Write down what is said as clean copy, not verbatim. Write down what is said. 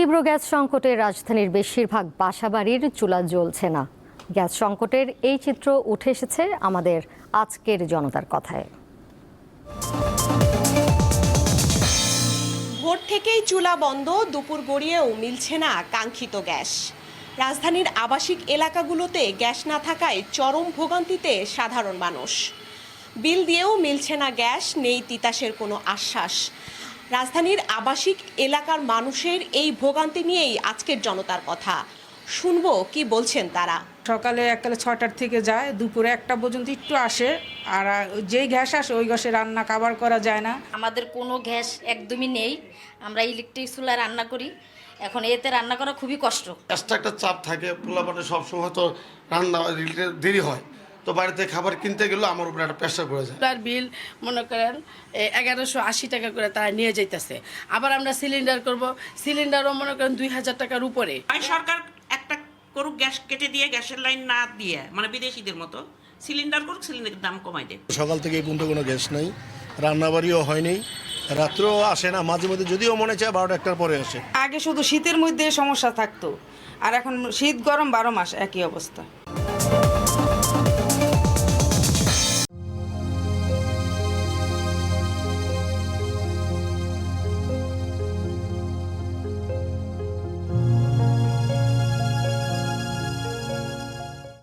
তীব্র গ্যাস সংকটে রাজধানীর বেশিরভাগ বাসাবাড়ির চুলা জ্বলছে না। গ্যাস সংকটের এই চিত্র উঠে এসেছে আমাদের আজকের জনতার কথায়। ভোর থেকেই চুলা বন্ধ, দুপুর গড়িয়েও মিলছে না কাঙ্ক্ষিত গ্যাস। রাজধানীর আবাসিক এলাকাগুলোতে গ্যাস না থাকায় চরম ভোগান্তিতে সাধারণ মানুষ। বিল দিয়েও মিলছে না গ্যাস, নেই তিতাসের কোনো আশ্বাস। রাজধানীর আবাসিক এলাকার মানুষের এই ভোগান্তি নিয়েই আজকের জনতার কথা। শুনবো কি বলছেন তারা। সকালে এককালে 6টার থেকে যায়, দুপুরে 1টা পর্যন্ত একটু আসে, আর যেই গ্যাস আসে ওই গ্যাসে রান্না খাবার করা যায় না। আমাদের কোনো গ্যাস একদমই নেই, আমরা ইলেকট্রিক চুলায় রান্না করি। এখন এতে রান্না করা খুবই কষ্ট। এক্সট্রা একটা চাপ থাকে, পোলাপানে সবসময় তো রান্না দেরি হয়, তো বাড়িতে খাবার কিনতে গেলেও আমার উপরে একটা প্রেশার পড়ে যায়। চুলার বিল মনে করেন 1180 টাকা করে তারা নিয়ে যাইতেছে। আবার আমরা সিলিন্ডার করব, সিলিন্ডারও মনে করেন 2000 টাকার উপরে। সরকার একটা করুক, গ্যাস কেটে দিয়ে গ্যাসের লাইন না দিয়ে, মানে বিদেশিদের মতো সিলিন্ডার করুক, সিলিন্ডারের দাম কমাই দেয়। সকাল থেকে এই পর্যন্ত কোনো গ্যাস নেই, রান্নাবাড়িও হয়নি, রাত্রেও আসে না, মাঝে মধ্যে যদিও মনে চায় 12টা-1টার পরে আসে। আগে শুধু শীতের মধ্যে সমস্যা থাকতো, আর এখন শীত গরম 12 মাস একই অবস্থা।